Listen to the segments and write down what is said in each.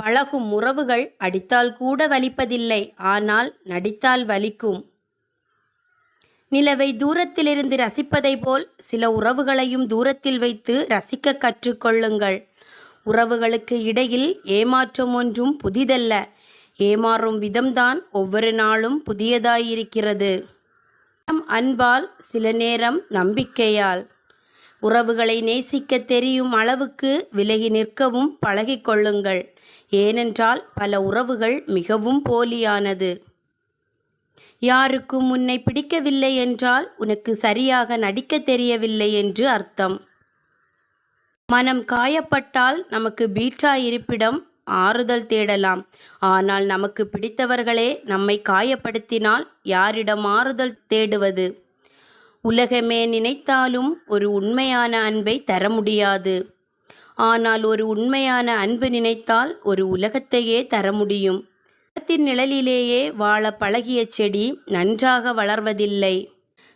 பழகும் உறவுகள் அடித்தால் கூட வலிப்பதில்லை, ஆனால் நடித்தால் வலிக்கும். நிலவை தூரத்திலிருந்து ரசிப்பதை போல் சில உறவுகளையும் தூரத்தில் வைத்து ரசிக்க கற்றுக்கொள்ளுங்கள். உறவுகளுக்கு இடையில் ஏமாற்றம் ஒன்றும் புதிதல்ல. ஏமாறும் விதம்தான் ஒவ்வொரு நாளும் புதியதாயிருக்கிறது. அன்பால், சில நேரம் நம்பிக்கையால். உறவுகளை நேசிக்க தெரியும் அளவுக்கு விலகி நிற்கவும் பழகிக்கொள்ளுங்கள். ஏனென்றால் பல உறவுகள் மிகவும் போலியானது. யாருக்கும் உன்னை பிடிக்கவில்லை என்றால் உனக்கு சரியாக நடிக்க தெரியவில்லை என்று அர்த்தம். மனம் காயப்பட்டால் நமக்கு பீட்டா இருப்பிடம் ஆறுதல் தேடலாம். ஆனால் நமக்கு பிடித்தவர்களே நம்மை காயப்படுத்தினால் யாரிடம் ஆறுதல் தேடுவது? உலகமே நினைத்தாலும் ஒரு உண்மையான அன்பை தர முடியாது. ஆனால் ஒரு உண்மையான அன்பு நினைத்தால் ஒரு உலகத்தையே தர முடியும். மரத்தின் நிழலிலேயே வாழ பழகிய செடி நன்றாக வளர்வதில்லை.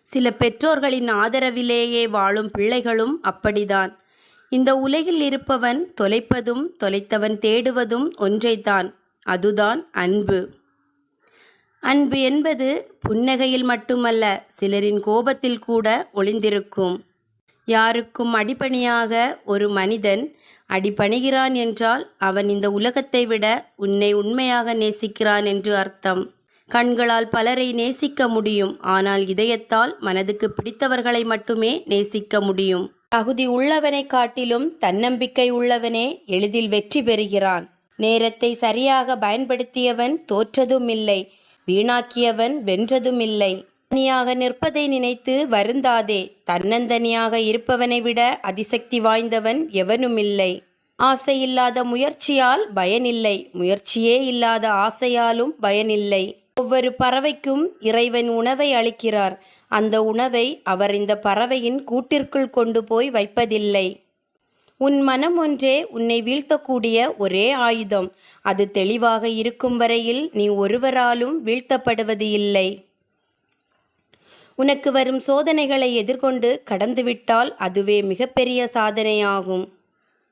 சில பெற்றோர்களின் ஆதரவிலேயே வாழும் பிள்ளைகளும் அப்படிதான். இந்த உலகில் இருப்பவன் தொலைப்பதும் தொலைத்தவன் தேடுவதும் ஒன்றைத்தான். அதுதான் அன்பு. அன்பு என்பது புன்னகையில் மட்டுமல்ல, சிலரின் கோபத்தில் கூட ஒளிந்திருக்கும். யாருக்கும் அடிபணியாக ஒரு மனிதன் அடிபணிகிறான் என்றால் அவன் இந்த உலகத்தை விட உன்னை உண்மையாக நேசிக்கிறான் என்று அர்த்தம். கண்களால் பலரை நேசிக்க முடியும், ஆனால் இதயத்தால் மனதுக்கு பிடித்தவர்களை மட்டுமே நேசிக்க முடியும். தகுதி உள்ளவனை காட்டிலும் தன்னம்பிக்கை உள்ளவனே எளிதில் வெற்றி பெறுகிறான். நேரத்தை சரியாக பயன்படுத்தியவன் தோற்றதும் இல்லை, வீணாக்கியவன் வென்றதும் இல்லை. தனியாக நிற்பதை நினைத்து வருந்தாதே. தன்னந்தனியாக இருப்பவனை விட அதிசக்தி வாய்ந்தவன் எவனுமில்லை. ஆசையில்லாத முயற்சியால் பயனில்லை, முயற்சியே இல்லாத ஆசையாலும் பயனில்லை. ஒவ்வொரு பறவைக்கும் இறைவன் உணவை அளிக்கிறார். அந்த உணவை அவர் இந்த பறவையின் கூட்டிற்குள் கொண்டு போய் வைப்பதில்லை. உன் மனம் ஒன்றே உன்னை வீழ்த்தக்கூடிய ஒரே ஆயுதம். அது தெளிவாக இருக்கும் வரையில் நீ ஒருவராலும் வீழ்த்தப்படுவது இல்லை. உனக்கு வரும் சோதனைகளை எதிர்கொண்டு கடந்துவிட்டால் அதுவே மிகப்பெரிய சாதனையாகும்.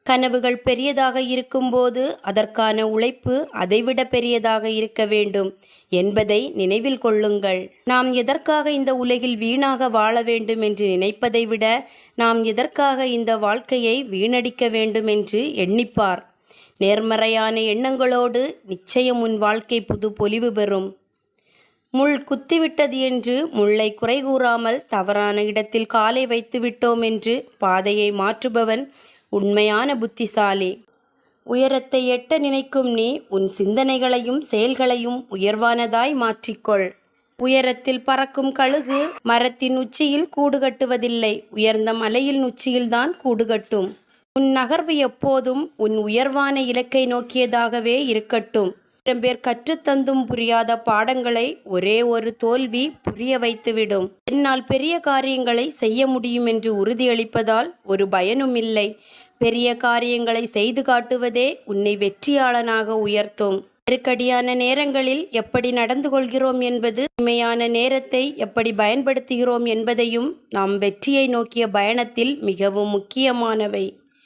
கனவுகள் பெரியதாக இருக்கும்போது அதற்கான உழைப்பு அதைவிட பெரியதாக இருக்க வேண்டும் என்பதை நினைவில் கொள்ளுங்கள். நாம் எதற்காக இந்த உலகில் வீணாக வாழ வேண்டும் என்று நினைப்பதை விட நாம் எதற்காக இந்த வாழ்க்கையை வீணடிக்க வேண்டும் என்று எண்ணிப்பார். நேர்மறையான எண்ணங்களோடு நிச்சயம் உன் வாழ்க்கை புது பொலிவு பெறும். முள் குத்திவிட்டது என்று முள்ளை குறை கூறாமல் தவறான இடத்தில் காலை வைத்து விட்டோம் என்று பாதையை மாற்றுபவன் உண்மையான புத்திசாலி. உயரத்தை எட்ட நினைக்கும் நீ உன் சிந்தனைகளையும் செயல்களையும் உயர்வானதாய் மாற்றிக்கொள். உயரத்தில் பறக்கும் கழுகு மரத்தின் உச்சியில் கூடு கட்டுவதில்லை, உயர்ந்த மலையின் உச்சியில்தான் கூடு கட்டும். உன் நகர்வு எப்போதும் உன் உயர்வான இலக்கை நோக்கியதாகவே இருக்கட்டும். 1000 பேர் கற்றுத்தந்தும் புரியாத பாடங்களை ஒரே ஒரு தோல்வி புரிய வைத்துவிடும். என்னால் பெரிய காரியங்களை செய்ய முடியும் என்று உறுதியளிப்பதால் ஒரு பயனும் இல்லை. பெரிய காரியங்களை செய்து காட்டுவதே உன்னை வெற்றியாளனாக உயர்த்தும். நெருக்கடியான நேரங்களில் எப்படி நடந்து கொள்கிறோம் என்பது உண்மையான நேரத்தை எப்படி பயன்படுத்துகிறோம் என்பதையும் நாம் வெற்றியை நோக்கிய பயணத்தில் மிகவும் முக்கியமானவை.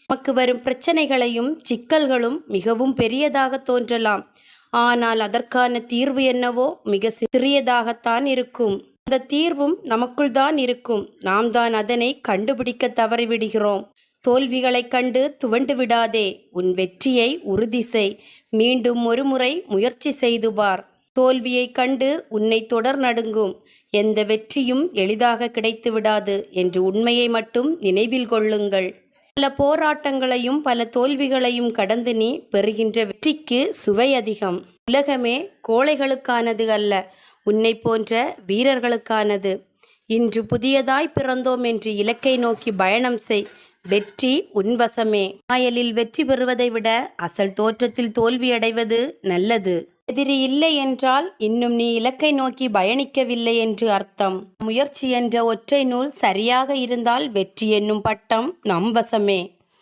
நமக்கு வரும் பிரச்சனைகளையும் சிக்கல்களும் மிகவும் பெரியதாக தோன்றலாம். ஆனால் அதற்கான தீர்வு என்னவோ மிக சிறியதாகத்தான் இருக்கும். அந்த தீர்வும் நமக்குள் தான் இருக்கும். நாம் தான் அதனை கண்டுபிடிக்க தவறிவிடுகிறோம். தோல்விகளை கண்டு துவண்டு விடாதே. உன் வெற்றியை உறுதி செய். மீண்டும் ஒரு முறை முயற்சி செய்து பார். தோல்வியை கண்டு உன்னை தொடர் நடுங்கும். எந்த வெற்றியும் எளிதாக கிடைத்து விடாது என்று உண்மையை மட்டும் நினைவில் கொள்ளுங்கள். பல போராட்டங்களையும் பல தோல்விகளையும் கடந்து நீ பெறுகின்ற வெற்றிக்கு சுவை அதிகம். உலகமே கோழைகளுக்கானது அல்ல, உன்னை போன்ற வீரர்களுக்கானது. இன்று புதியதாய் பிறந்தோம் என்று இலக்கை நோக்கி பயணம் செய். வெற்றி உன்வசமே. சாயலில் வெற்றி பெறுவதை விட அசல் தோற்றத்தில் தோல்வியடைவது நல்லது. எதிரி இல்லை என்றால் இன்னும் நீ இலக்கை நோக்கி பயணிக்கவில்லை என்று அர்த்தம். முயற்சி என்ற ஒற்றை நூல் சரியாக இருந்தால் வெற்றி என்னும் பட்டம் நம் வசமே.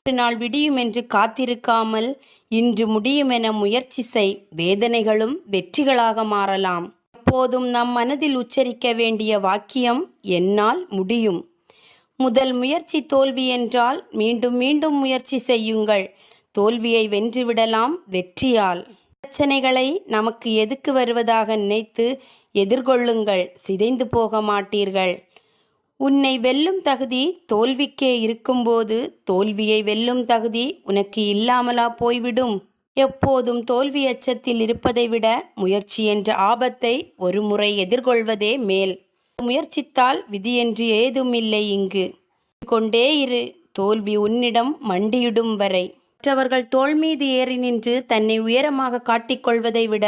ஒரு நாள் விடியும் என்று காத்திருக்காமல் இன்று முடியும் என முயற்சி செய். வேதனைகளும் வெற்றிகளாக மாறலாம். எப்போதும் நம் மனதில் உச்சரிக்க வேண்டிய வாக்கியம் என்னால் முடியும். முதல் முயற்சி தோல்வி என்றால் மீண்டும் மீண்டும் முயற்சி செய்யுங்கள். தோல்வியை வென்றுவிடலாம் வெற்றியால். பிரச்சனைகளை நமக்கு எதுக்கு வருவதாக நினைத்து எதிர்கொள்ளுங்கள், சிதைந்து போக மாட்டீர்கள். உன்னை வெல்லும் தகுதி தோல்விக்கே இருக்கும்போது தோல்வியை வெல்லும் தகுதி உனக்கு இல்லாமலா போய்விடும்? எப்போதும் தோல்வி அச்சத்தில் இருப்பதை விட முயற்சி என்ற ஆபத்தை ஒரு முறை எதிர்கொள்வதே மேல். முயற்சித்தால் விதியென்று ஏதும் இல்லை இங்கு. கொண்டே இரு, தோல்வி உன்னிடம் மண்டியிடும் வரை. மற்றவர்கள் தோள் மீது ஏறி நின்று தன்னை உயரமாக காட்டிக்கொள்வதை விட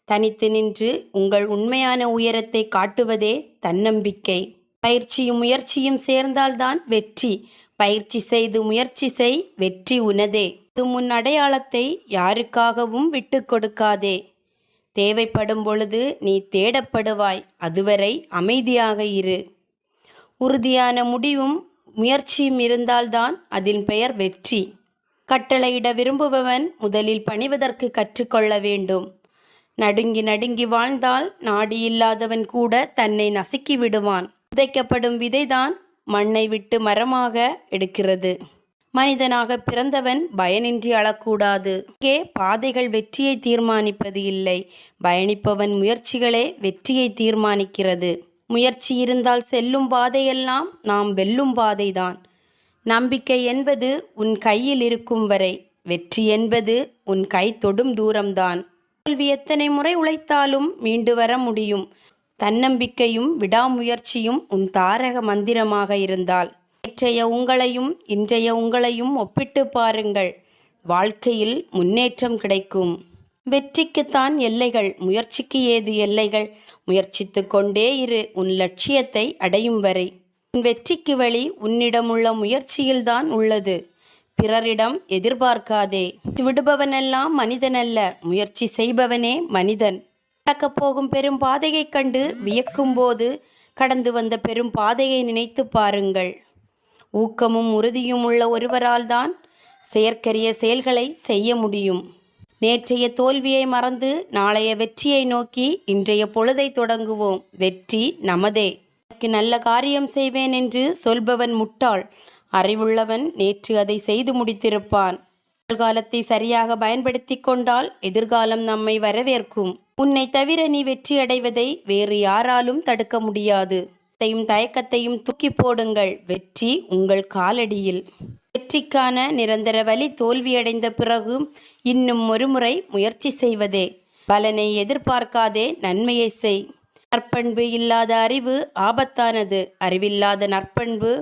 தனித்து நின்று உங்கள் உண்மையான உயரத்தை காட்டுவதே தன்னம்பிக்கை. பயிற்சியும் முயற்சியும் சேர்ந்தால்தான் வெற்றி. பயிற்சி செய்து முயற்சி செய், வெற்றி உனதே. உன் அடையாளத்தை யாருக்காகவும் விட்டு கொடுக்காதே. தேவைப்படும் பொழுது நீ தேடப்படுவாய். அதுவரை அமைதியாக இரு. உறுதியான முடிவும் முயற்சியும் இருந்தால்தான் அதில் பெயர் வெற்றி. கட்டளையிட விரும்புபவன் முதலில் பணிவதற்கு கற்றுக்கொள்ள வேண்டும். நடுங்கி நடுங்கி வாழ்ந்தால் நாடி இல்லாதவன் கூட தன்னை நசுக்கி விடுவான். விதைக்கப்படும் விதைதான் மண்ணை விட்டு மரமாக எடுக்கிறது. மனிதனாக பிறந்தவன் பயனின்றி அழக்கூடாது. இங்கே பாதைகள் வெற்றியை தீர்மானிப்பது இல்லை, பயணிப்பவன் முயற்சிகளே வெற்றியை தீர்மானிக்கிறது. முயற்சி இருந்தால் செல்லும் பாதையெல்லாம் நாம் வெல்லும் பாதைதான். நம்பிக்கை என்பது உன் கையில் இருக்கும் வரை, வெற்றி என்பது உன் கை தொடும் தூரம்தான். தோல்வி எத்தனை முறை உழைத்தாலும் மீண்டு வர முடியும். தன்னம்பிக்கையும் விடாமுயற்சியும் உன் தாரக மந்திரமாக இருந்தால் நேற்றைய உங்களையும் இன்றைய உங்களையும் ஒப்பிட்டு பாருங்கள். வாழ்க்கையில் முன்னேற்றம் கிடைக்கும். வெற்றிக்குத்தான் எல்லைகள், முயற்சிக்கு ஏது எல்லைகள்? முயற்சித்து கொண்டே இரு உன் லட்சியத்தை அடையும் வரை. உன் வெற்றிக்கு வழி உன்னிடமுள்ள முயற்சியில்தான் உள்ளது. பிறரிடம் எதிர்பார்க்காதே. விடுபவனெல்லாம் மனிதனல்ல, முயற்சி செய்பவனே மனிதன். நடக்கப் போகும் பெரும் பாதையைக் கண்டு வியக்கும் போது கடந்து வந்த பெரும் பாதையை நினைத்து பாருங்கள். ஊக்கமும் உறுதியும் உள்ள ஒருவரால் தான் செயற்கரிய செயல்களை செய்ய முடியும். நேற்றைய தோல்வியை மறந்து நாளைய வெற்றியை நோக்கி இன்றைய பொழுதை தொடங்குவோம். வெற்றி நமதே. நல்ல காரியம் செய்வேன் என்று சொல்பவன் முட்டாள். அறிவுள்ளவன் நேற்று அதை செய்து முடித்திருப்பான். எதிர்காலத்தை சரியாக பயன்படுத்தி கொண்டால் எதிர்காலம் நம்மை வரவேற்கும். உன்னை தவிர நீ வெற்றி அடைவதை வேறு யாராலும் தடுக்க முடியாது. தயக்கத்தையும் தூக்கி போடுங்கள். வெற்றி உங்கள் காலடியில். வெற்றிக்கான நிரந்தர வழி தோல்வியடைந்த பிறகு இன்னும் ஒருமுறை முயற்சி செய்வதே. பலனை எதிர்பார்க்காதே, நன்மையை செய். நற்பண்பு இல்லாத அறிவு ஆபத்தானது. அறிவில்லாத நற்பண்பு